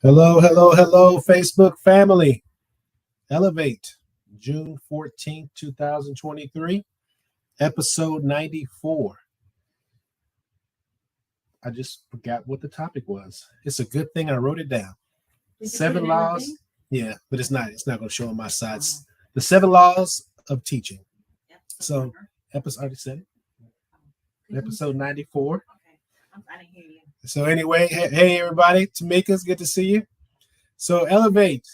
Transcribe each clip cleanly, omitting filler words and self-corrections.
Hello, hello, hello, Facebook family. Elevate, June 14th, 2023, episode 94. I just forgot what the topic was. It's a good thing I wrote it down. Did you put Seven it in the laws. thing? Yeah, but it's not going to show on my sides. The seven laws of teaching. Yep. So, episode, I already said it, Could you- episode 94. Okay. I didn't hear you. So, anyway, hey, everybody. Tamika, it's good to see you. So, Elevate,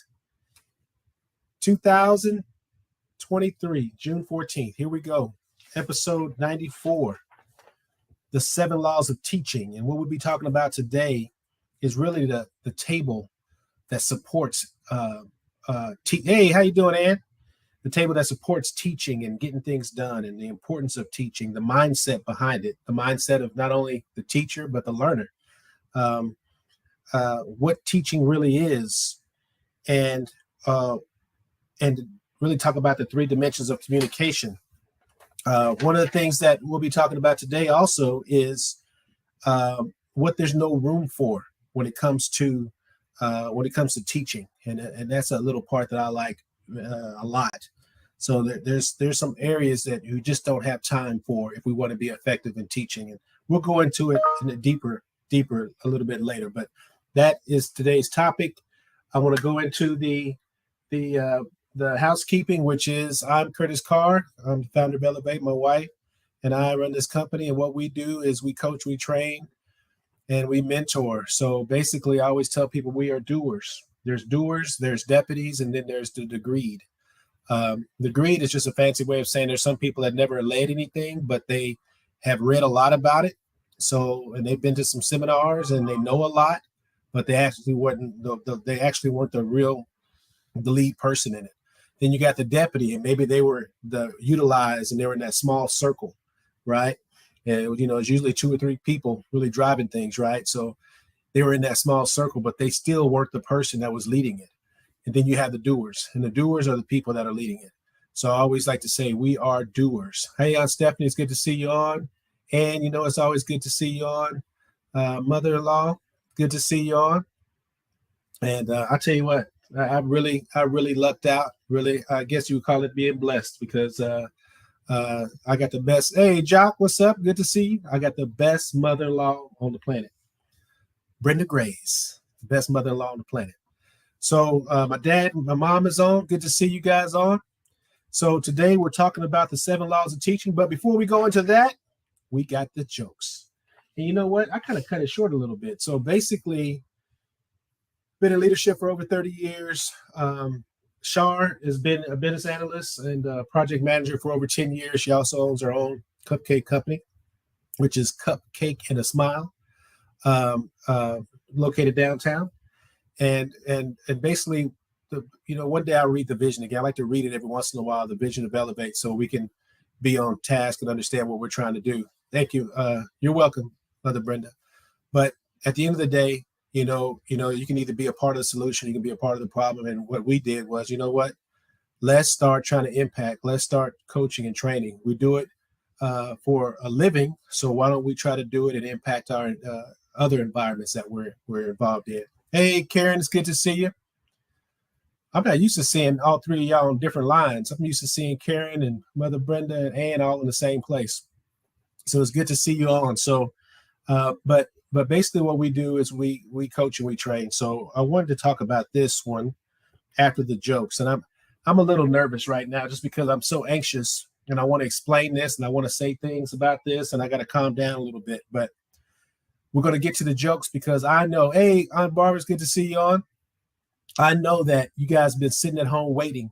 2023, June 14th. Here we go. Episode 94, the seven laws of teaching. And what we'll be talking about today is really the table that supports hey, how you doing, Ann? The table that supports teaching and getting things done and the importance of teaching, the mindset behind it, the mindset of not only the teacher but the learner. um, what teaching really is, and uh, and really talk about the three dimensions of communication. One of the things that we'll be talking about today also is what there's no room for when it comes to teaching, and that's a little part that I like a lot. So there's some areas that you just don't have time for if we want to be effective in teaching, and we'll go into it in a deeper a little bit later. But that is today's topic. I want to go into the uh, the housekeeping, which is I'm Curtis Carr. I'm the founder of Elevate. My wife and I run this company, and what we do is we coach, we train, and we mentor. So basically, I always tell people we are doers. There's doers, there's deputies, and then there's the degreed. The greed is just a fancy way of saying there's some people that never led anything, but they have read a lot about it. So, and they've been to some seminars and they know a lot, but they actually weren't the lead person in it. Then you got the deputy, and maybe they were the utilized and they were in that small circle, right? And it's usually two or three people really driving things, right? So they were in that small circle, but they still weren't the person that was leading it. And then you have the doers, and the doers are the people that are leading it. So I always like to say we are doers. Hey, Stephanie, it's good to see you on. And it's always good to see you on. Mother-in-law, good to see you on. And I tell you what, I really lucked out. Really, I guess you would call it being blessed, because I got the best. Hey, Jock, what's up? Good to see you. I got the best mother-in-law on the planet, Brenda Grays, the best mother-in-law on the planet. So my mom is on. Good to see you guys on. So today we're talking about the seven laws of teaching. But before we go into that, we got the jokes. And you know what? I kind of cut it short a little bit. So basically, been in leadership for over 30 years. Shar has been a business analyst and project manager for over 10 years. She also owns her own cupcake company, which is Cupcake and a Smile, um, uh, located downtown. And basically, one day I'll read the vision again. I like to read it every once in a while, the vision of Elevate, so we can be on task and understand what we're trying to do. Thank you. You're welcome, Mother Brenda. But at the end of the day, you can either be a part of the solution, you can be a part of the problem. And what we did was, you know what? Let's start trying to impact. Let's start coaching and training. We do it for a living, so why don't we try to do it and impact our other environments that we're involved in? Hey, Karen, it's good to see you. I'm not used to seeing all three of y'all on different lines. I'm used to seeing Karen and Mother Brenda and Ann all in the same place. So it's good to see you on. So, but basically what we do is we coach and we train. So I wanted to talk about this one after the jokes, and I'm a little nervous right now just because I'm so anxious and I want to explain this and I want to say things about this and I got to calm down a little bit. But we're going to get to the jokes because I know, hey, Aunt Barbara, it's good to see you on. I know that you guys have been sitting at home waiting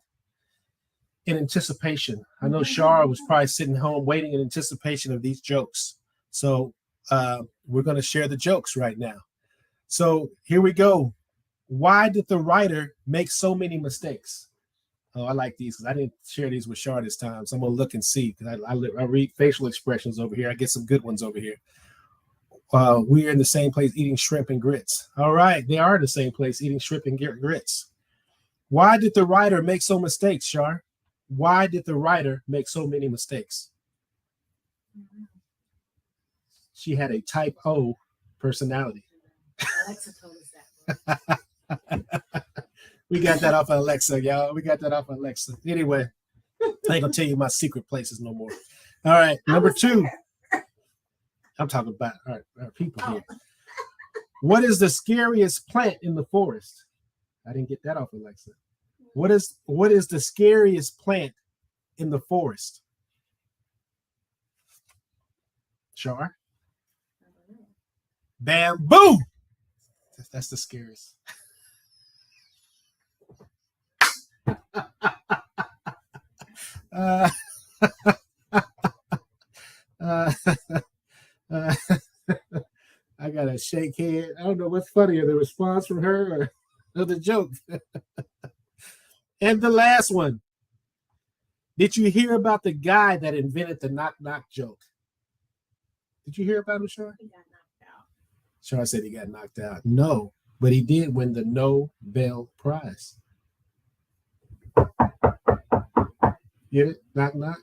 in anticipation. I know Shara was probably sitting home waiting in anticipation of these jokes. So we're going to share the jokes right now. So here we go. Why did the writer make so many mistakes? Oh, I like these because I didn't share these with Shar this time. So I'm going to look and see because I read facial expressions over here. I get some good ones over here. We're in the same place eating shrimp and grits. All right, they are in the same place eating shrimp and grits. Why did the writer make so mistakes, Shar? Why did the writer make so many mistakes? She had a type O personality. Alexa told us that. We got that off of Alexa, y'all. We got that off of Alexa. Anyway, I ain't gonna tell you my secret places no more. All right, number 2. I'm talking about our people here. What is the scariest plant in the forest? I didn't get that off of Alexa. What is the scariest plant in the forest? Shar? Bamboo. That's the scariest. uh, I got a shake head. I don't know what's funnier, the response from her or the joke. And the last one. Did you hear about the guy that invented the knock knock joke? Did you hear about him, Sean? He got knocked out. Sean said he got knocked out. No, but he did win the Nobel Prize. Get it? Knock knock.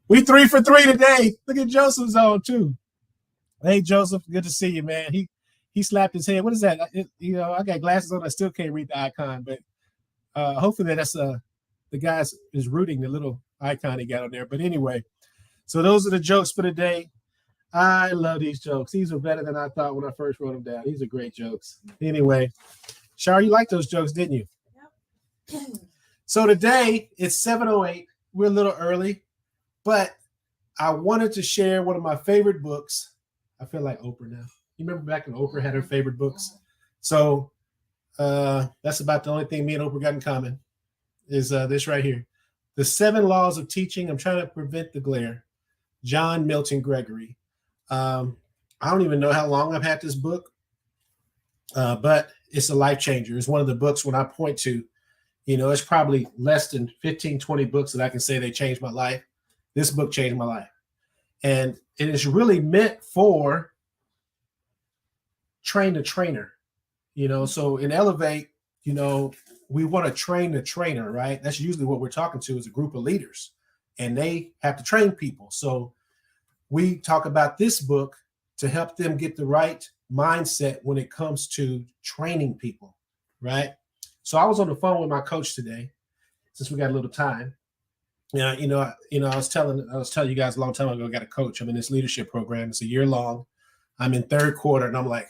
We 3 for 3 today. Look at Joseph's on too. Hey Joseph, good to see you, man. He slapped his head. What is that? I got glasses on. I still can't read the icon, but hopefully that's the guy is rooting the little icon he got on there. But anyway, so those are the jokes for today. I love these jokes. These are better than I thought when I first wrote them down. These are great jokes. Anyway, Shar, you liked those jokes, didn't you? Yep. So today it's 7:08. We're a little early, but I wanted to share one of my favorite books. I feel like Oprah now. You remember back when Oprah had her favorite books? So that's about the only thing me and Oprah got in common is this right here. The 7 Laws of Teaching. I'm trying to prevent the glare. John Milton Gregory. I don't even know how long I've had this book, but it's a life changer. It's one of the books when I point to, it's probably less than 15, 20 books that I can say they changed my life. This book changed my life. And it is really meant for train the trainer, so in Elevate, we want to train the trainer, right? That's usually what we're talking to is a group of leaders and they have to train people. So we talk about this book to help them get the right mindset when it comes to training people, right? So I was on the phone with my coach today, since we got a little time. I was telling you guys a long time ago, I got a coach. I'm in this leadership program. It's a year long. I'm in 3rd quarter, and I'm like,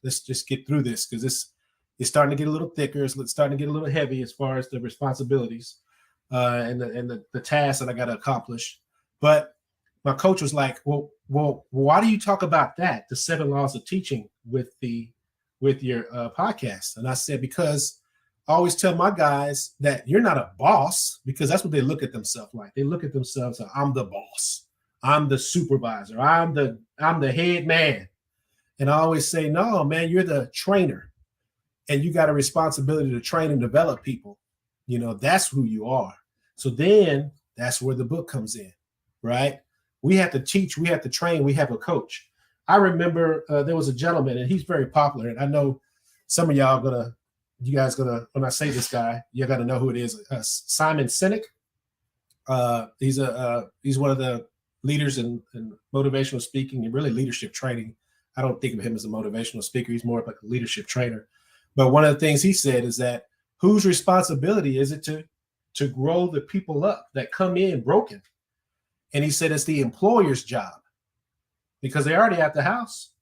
let's just get through this because it's starting to get a little thicker. It's starting to get a little heavy as far as the responsibilities and the tasks that I got to accomplish. But my coach was like, well, why do you talk about that, the 7 Laws of Teaching with your podcast? And I said, because I always tell my guys that you're not a boss, because that's what they look at themselves like. They look at themselves like, I'm the boss. I'm the supervisor. I'm the head man. And I always say, no, man, you're the trainer. And you got a responsibility to train and develop people. That's who you are. So then that's where the book comes in, right? We have to teach. We have to train. We have a coach. I remember there was a gentleman, and he's very popular. And I know some of y'all when I say this guy, you're gonna know who it is. Simon Sinek. He's one of the leaders in motivational speaking and really leadership training. I don't think of him as a motivational speaker. He's more of like a leadership trainer. But one of the things he said is that whose responsibility is it to grow the people up that come in broken? And he said it's the employer's job because they're already at the house.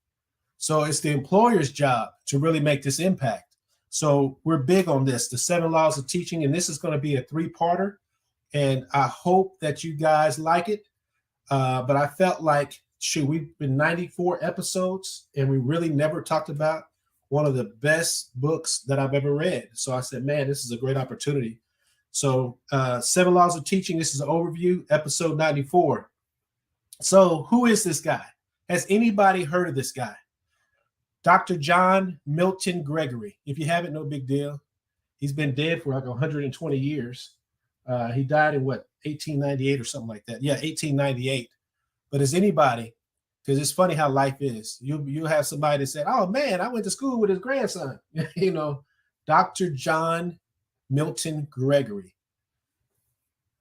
So it's the employer's job to really make this impact. So we're big on this, the 7 Laws of Teaching, and this is going to be a 3-parter. And I hope that you guys like it. But I felt like, we've been 94 episodes, and we really never talked about one of the best books that I've ever read. So I said, man, this is a great opportunity. So 7 Laws of Teaching, this is an overview, episode 94. So who is this guy? Has anybody heard of this guy? Dr. John Milton Gregory. If you haven't, no big deal. He's been dead for like 120 years. He died in 1898 or something like that. Yeah, 1898. But as anybody, because it's funny how life is. You have somebody that said, oh man, I went to school with his grandson. Dr. John Milton Gregory.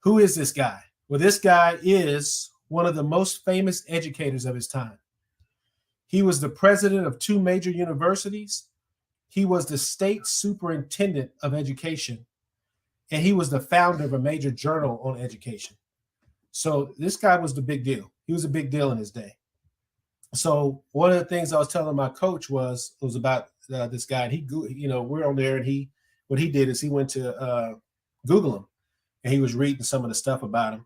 Who is this guy? Well, this guy is one of the most famous educators of his time. He was the president of 2 major universities. He was the state superintendent of education, and he was the founder of a major journal on education. So this guy was the big deal. He was a big deal in his day. So one of the things I was telling my coach was about this guy. And we're on there, and what he did is he went to Google him, and he was reading some of the stuff about him.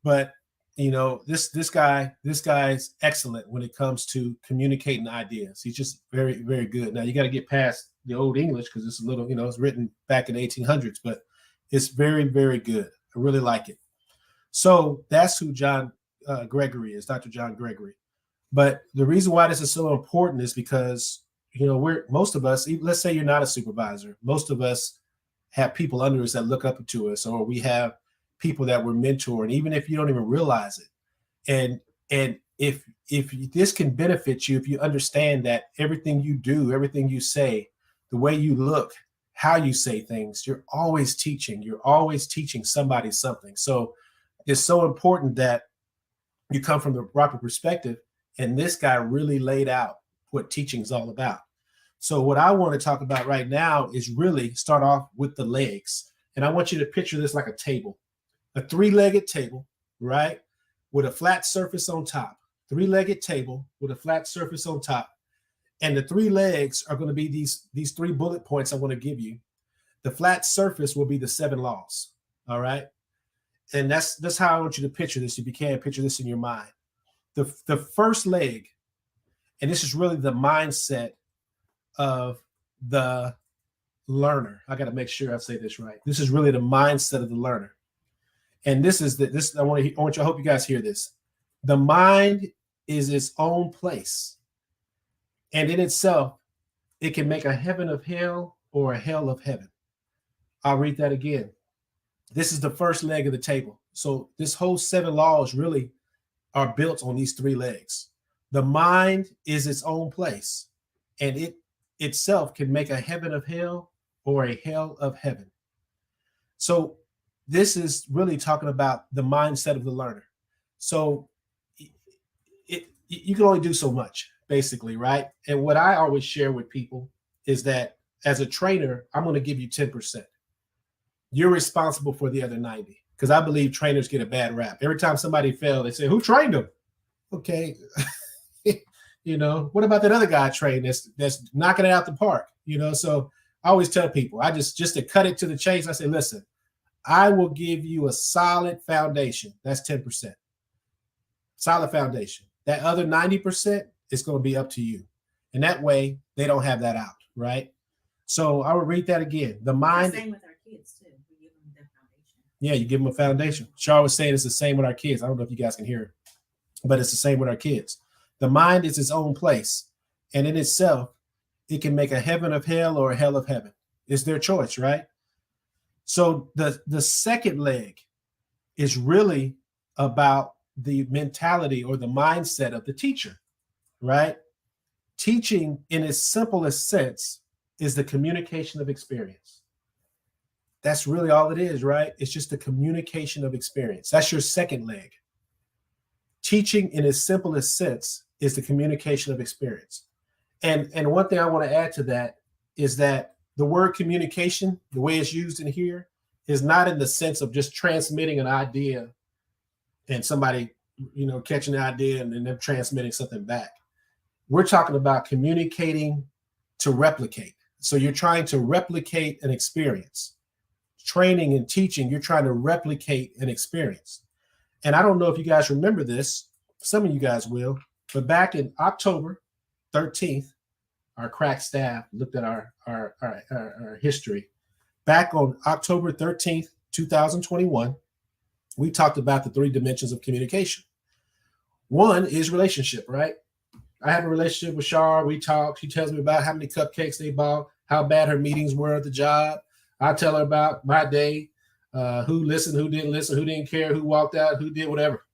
But this guy is excellent when it comes to communicating ideas. He's just very, very good. Now you got to get past the old English because it's a little, it's written back in the 1800s, but it's very, very good. I really like it. So that's who John Gregory is, Dr. John Gregory. But the reason why this is so important is because, most of us, let's say you're not a supervisor. Most of us have people under us that look up to us, or we have people that we're mentoring, even if you don't even realize it. And if this can benefit you, if you understand that everything you do, everything you say, the way you look, how you say things, you're always teaching somebody something. So it's so important that you come from the proper perspective. And this guy really laid out what teaching is all about. So what I want to talk about right now is really start off with the legs. And I want you to picture this like a table, a 3-legged table, right? With a flat surface on top, 3-legged table with a flat surface on top. And the 3 legs are going to be these 3 bullet points I want to give you. The flat surface will be the 7 laws. All right. And that's how I want you to picture this. If you can picture this in your mind. The first leg, and this is really the mindset of the learner. I got to make sure I say this right. This is really the mindset of the learner. And this is I hope you guys hear this. The mind is its own place. And in itself, it can make a heaven of hell or a hell of heaven. I'll read that again. This is the first leg of the table. So this whole 7 laws really are built on these 3 legs. The mind is its own place, and it itself can make a heaven of hell or a hell of heaven. So this is really talking about the mindset of the learner. So you can only do so much, basically, right? And what I always share with people is that as a trainer, I'm going to give you 10%. You're responsible for the other 90%. Because I believe trainers get a bad rap. Every time somebody fails, they say, who trained them? Okay. What about that other guy trained that's knocking it out the park? So I always tell people, just to cut it to the chase, I say, listen, I will give you a solid foundation. That's 10%. Solid foundation. That other 90% is going to be up to you. And that way they don't have that out, right? So I will read that again. The mind. Same with our kids too. We give them their foundation. Yeah, you give them a foundation. Char was saying it's the same with our kids. I don't know if you guys can hear it, but it's the same with our kids. The mind is its own place. And in itself, it can make a heaven of hell or a hell of heaven. It's their choice, right? So the second leg is really about the mentality or the mindset of the teacher, right? Teaching in its simplest sense is the communication of experience. That's really all it is, right? It's just the communication of experience. That's your second leg. Teaching in its simplest sense is the communication of experience. And one thing I want to add to that is that the word communication, the way it's used in here, is not in the sense of just transmitting an idea and somebody, catching the idea and then them transmitting something back. We're talking about communicating to replicate. So you're trying to replicate an experience. Training and teaching, you're trying to replicate an experience. And I don't know if you guys remember this. Some of you guys will. But back in October 13th, our crack staff looked at our history. Back on October 13th, 2021, we talked about the 3 dimensions of communication. One is relationship, right? I have a relationship with Shar. We talk. She tells me about how many cupcakes they bought, how bad her meetings were at the job. I tell her about my day, who listened, who didn't listen, who didn't care, who walked out, who did whatever,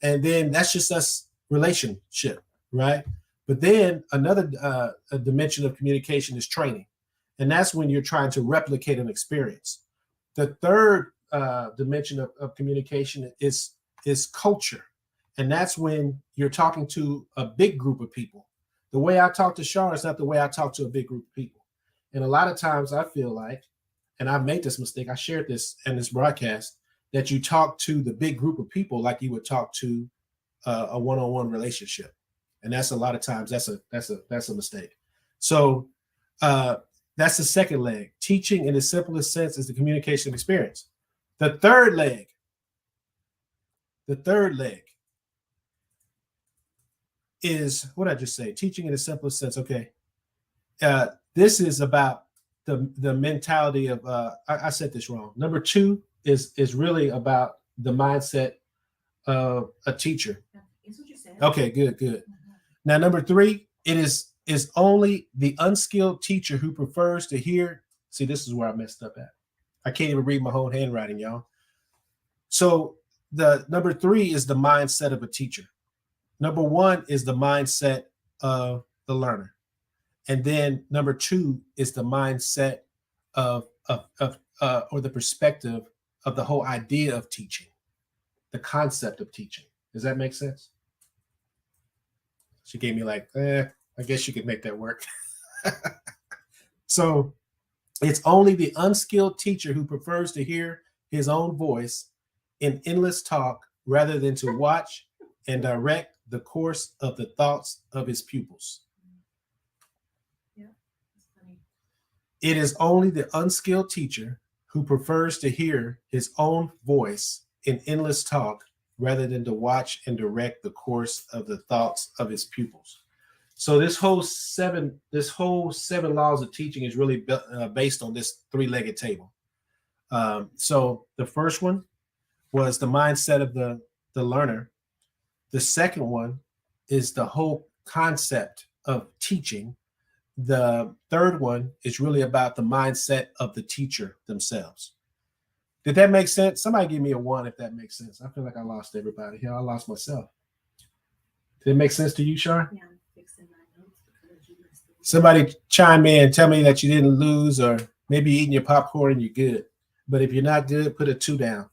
and then that's just us relationship, right? But then another a dimension of communication is training. And that's when you're trying to replicate an experience. The third dimension of communication is culture. And that's when you're talking to a big group of people. The way I talk to Shar is not the way I talk to a big group of people. And a lot of times I feel like, and I've made this mistake, I shared this in this broadcast, that you talk to the big group of people like you would talk to a one-on-one relationship. And that's a lot of times that's a mistake. So that's the second leg. Teaching in the simplest sense is the communication experience. The third leg is what did I just say? Teaching in the simplest sense. Okay. This is about the mentality of I said this wrong. Number 2 is really about the mindset of a teacher. That's what you said. Okay, good. Now, number 3, it is only the unskilled teacher who prefers to hear. See, this is where I messed up at. I can't even read my own handwriting, y'all. So the number 3 is the mindset of a teacher. Number 1 is the mindset of the learner. And then number 2 is the mindset of or the perspective of the whole idea of teaching, the concept of teaching. Does that make sense? She gave me like, I guess you could make that work. So it's only the unskilled teacher who prefers to hear his own voice in endless talk rather than to watch and direct the course of the thoughts of his pupils. Yeah, that's funny. It is only the unskilled teacher who prefers to hear his own voice in endless talk rather than to watch and direct the course of the thoughts of his pupils. So this whole seven laws of teaching is really based on this 3-legged table. So the first one was the mindset of the learner. The second one is the whole concept of teaching. The third one is really about the mindset of the teacher themselves. Did that make sense? Somebody give me a 1 if that makes sense. I feel like I lost everybody here. I lost myself. Did it make sense to you, Shar? Yeah, I'm fixing my notes because you messed it up. Somebody chime in and tell me that you didn't lose, or maybe eating your popcorn and you're good. But if you're not good, put a 2 down.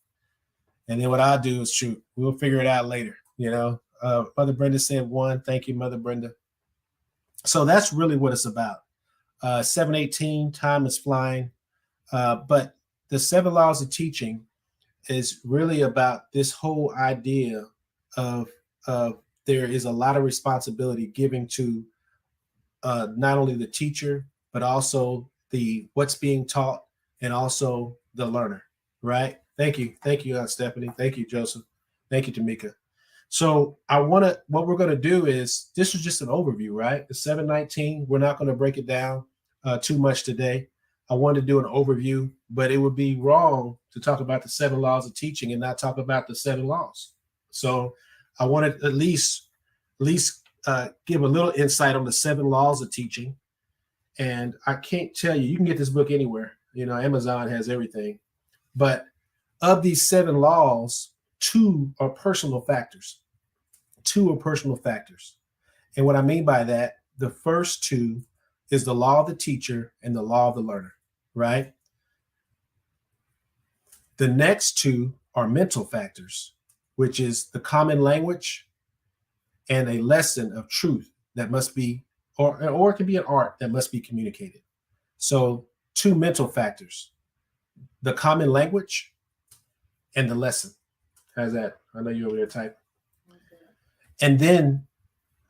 And then what I'll do is shoot. We'll figure it out later. You know, Mother Brenda said 1. Thank you, Mother Brenda. So that's really what it's about. 7:18, time is flying. But the 7 laws of teaching is really about this whole idea of there is a lot of responsibility given to not only the teacher, but also the what's being taught and also the learner, right? Thank you, Stephanie. Thank you, Joseph. Thank you, Tamika. So what we're going to do is, this is just an overview, right? The 7:19, we're not going to break it down too much today. I wanted to do an overview, but it would be wrong to talk about the 7 laws of teaching and not talk about the 7 laws. So I wanted at least give a little insight on the 7 laws of teaching. And I can't tell you, you can get this book anywhere. You know, Amazon has everything. But of these 7 laws, 2 are personal factors. 2 are personal factors. And what I mean by that, the first 2 is the law of the teacher and the law of the learner, right? The next 2 are mental factors, which is the common language and a lesson of truth that must be, or it can be an art that must be communicated. So 2 mental factors, the common language and the lesson. How's that? I know you're over there typing. Okay. And then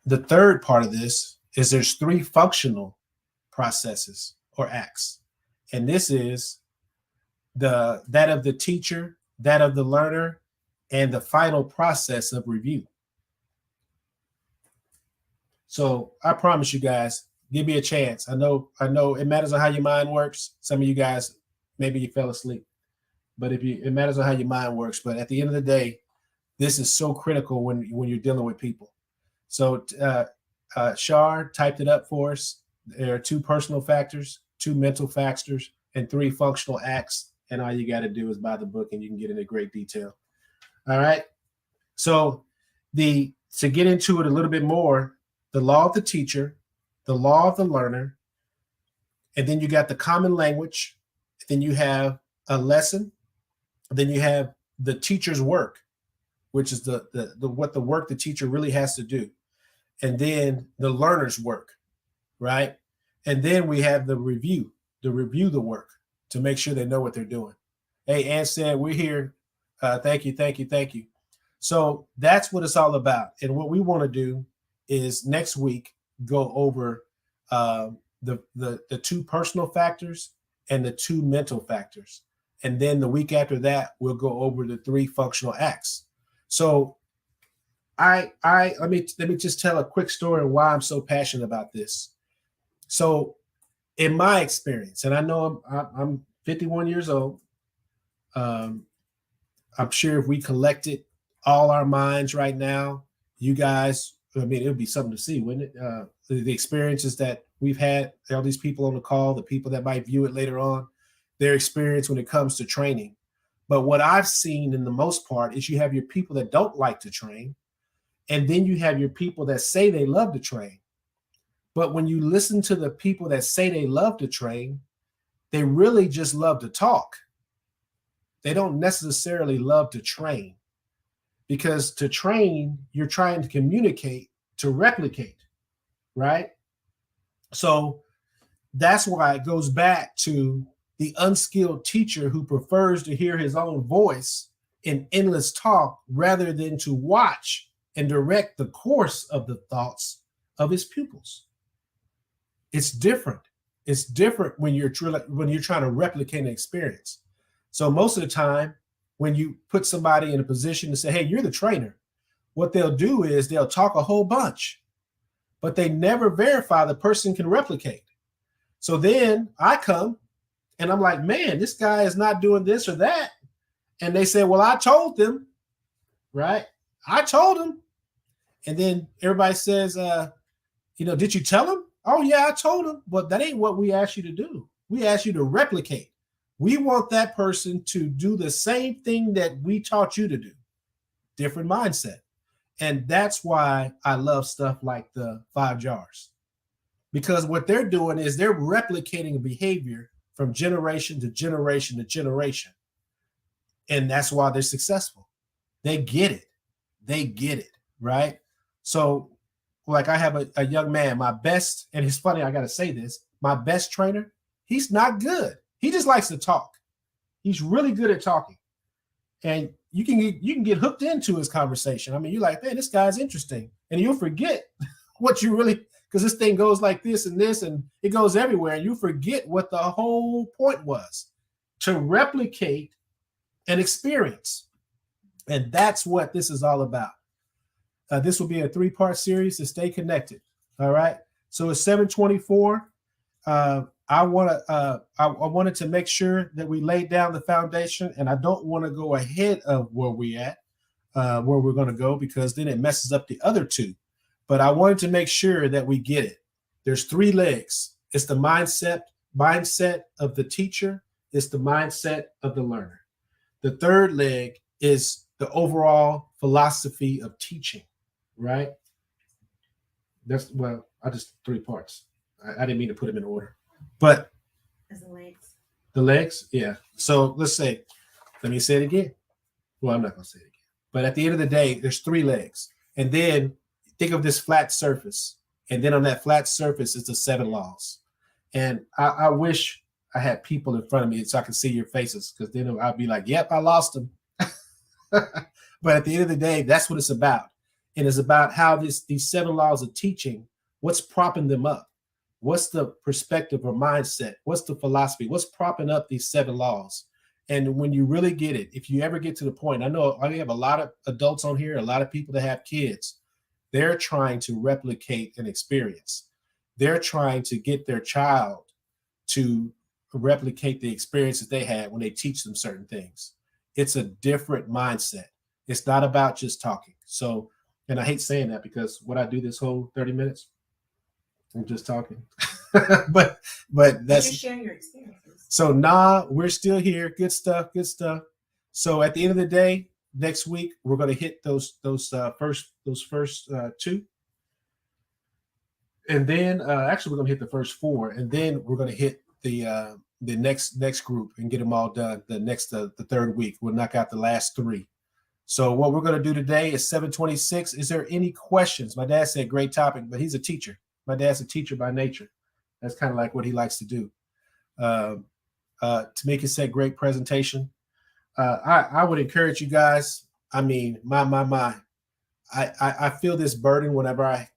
the third part of this is there's 3 functional processes or acts. And this is that of the teacher, that of the learner, and the final process of review. So I promise you guys, give me a chance. I know it matters on how your mind works. Some of you guys, maybe you fell asleep, but it matters on how your mind works. But at the end of the day, this is so critical when you're dealing with people. So Shar typed it up for us. There are 2 personal factors, 2 mental factors, and 3 functional acts. And all you got to do is buy the book and you can get into great detail. All right. So to get into it a little bit more, the law of the teacher, the law of the learner, and then you got the common language, then you have a lesson, then you have the teacher's work, which is the what the work the teacher really has to do, and then the learner's work, right? And then we have the review to review the work to make sure they know what they're doing. Hey, Ann said, we're here. Thank you, thank you, thank you. So that's what it's all about. And what we want to do is next week go over the two personal factors and the two mental factors. And then the week after that, we'll go over the three functional acts. So let me just tell a quick story of why I'm so passionate about this. So in my experience, and I know I'm 51 years old, I'm sure if we collected all our minds right now, you guys, I mean, it would be something to see, wouldn't it? The experiences that we've had, all these people on the call, the people that might view it later on, their experience when it comes to training. But what I've seen in the most part is you have your people that don't like to train, and then you have your people that say they love to train. But when you listen to the people that say they love to train, they really just love to talk. They don't necessarily love to train, because to train, you're trying to communicate, to replicate, right? So that's why it goes back to the unskilled teacher who prefers to hear his own voice in endless talk rather than to watch and direct the course of the thoughts of his pupils. It's different. It's different when you're trying to replicate an experience. So most of the time, when you put somebody in a position to say, hey, you're the trainer, what they'll do is they'll talk a whole bunch, but they never verify the person can replicate. So then I come and I'm like, man, this guy is not doing this or that. And they say, well, I told them, right? I told him. And then everybody says, did you tell him? Oh, yeah, I told him. But that ain't what we asked you to do. We asked you to replicate. We want that person to do the same thing that we taught you to do. Different mindset. And that's why I love stuff like the 5 jars. Because what they're doing is they're replicating a behavior from generation to generation to generation. And that's why they're successful. They get it. They get it, right? So, like, I have a young man, my best, and it's funny, I got to say this, my best trainer, he's not good. He just likes to talk. He's really good at talking. And you can get hooked into his conversation. I mean, you're like, man, this guy's interesting. And you'll forget what you really, because this thing goes like this, and it goes everywhere. And you forget what the whole point was, to replicate an experience. And that's what this is all about. This will be a 3-part series to stay connected. All right. So it's 7:24. I wanted to make sure that we laid down the foundation, and I don't want to go ahead of where we're going to go, because then it messes up the other two. But I wanted to make sure that we get it. There's 3 legs. It's the mindset of the teacher. It's the mindset of the learner. The third leg is the overall philosophy of teaching, right? I just 3 parts. I didn't mean to put them in order. But As the legs. The legs, yeah. So let me say it again. Well, I'm not going to say it again. But at the end of the day, there's 3 legs. And then think of this flat surface. And then on that flat surface is the 7 laws. And I wish I had people in front of me so I could see your faces, because then I'd be like, yep, I lost them. But at the end of the day, that's what it's about. And it's about how these 7 laws of teaching, what's propping them up? What's the perspective or mindset? What's the philosophy? What's propping up these 7 laws? And when you really get it, if you ever get to the point, I know I have a lot of adults on here, a lot of people that have kids. They're trying to replicate an experience. They're trying to get their child to replicate the experiences they had when they teach them certain things. It's a different mindset. It's not about just talking. So, and I hate saying that, because what I do this whole 30 minutes, I'm just talking. but that's just sharing your experiences. So we're still here. Good stuff. So at the end of the day, next week we're going to hit those first 2, and then actually we're going to hit the first 4, and then we're going to hit the next group and get them all done. The 3rd week we'll knock out the last 3. So what we're going to do today is 726. Is there any questions? My dad said great topic, but he's a teacher. My dad's a teacher by nature. That's kind of like what he likes to do. Tamika said great presentation. I would encourage you guys. I mean, I feel this burden whenever I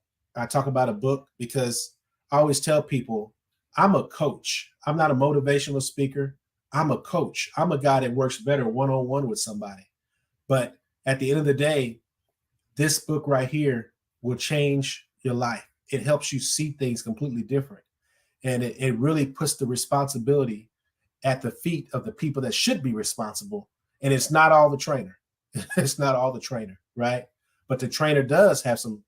talk about a book, because I always tell people I'm a coach. I'm not a motivational speaker. I'm a coach. I'm a guy that works better one-on-one with somebody. But at the end of the day, this book right here will change your life. It helps you see things completely different. And it really puts the responsibility at the feet of the people that should be responsible. And it's not all the trainer. It's not all the trainer, right? But the trainer does have some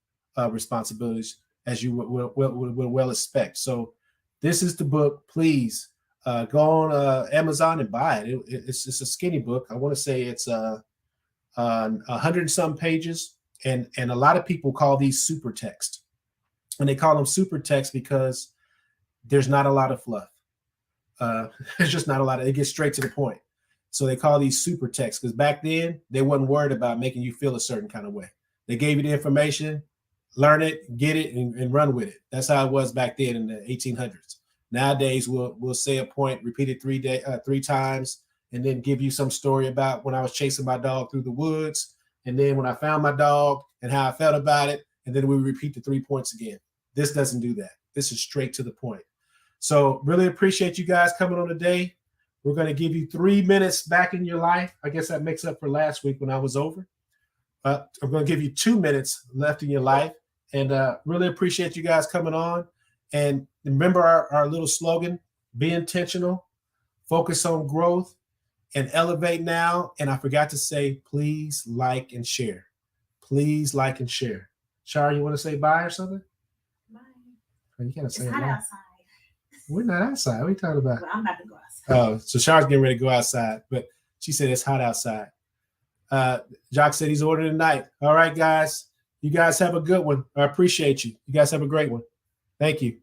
responsibilities, as you will well expect. So this is the book. Please go on Amazon and buy it. It's a skinny book. I want to say it's 100 and some pages. And a lot of people call these super text. And they call them super text because there's not a lot of fluff. There's just not a lot of, it gets straight to the point. So they call these super texts, because back then they wasn't worried about making you feel a certain kind of way. They gave you the information, learn it, get it, and run with it. That's how it was back then in the 1800s. Nowadays, we'll say a point, repeat it three times, and then give you some story about when I was chasing my dog through the woods, and then when I found my dog and how I felt about it, and then we repeat the 3 points again. This doesn't do that. This is straight to the point. So really appreciate you guys coming on today. We're going to give you 3 minutes back in your life. I guess that makes up for last week when I was over. I'm going to give you 2 minutes left in your life. And really appreciate you guys coming on. And remember our little slogan, be intentional, focus on growth, and elevate now. And I forgot to say, please like and share. Please like and share. Shara, you want to say bye or something? Bye. Oh, you can't say It's it hot now. outside. We're not outside. What are you talking about? Well, I'm about to go outside. Oh, so Shara's getting ready to go outside, but she said it's hot outside. Jock said he's ordering tonight. All right, guys. You guys have a good one. I appreciate you. You guys have a great one. Thank you.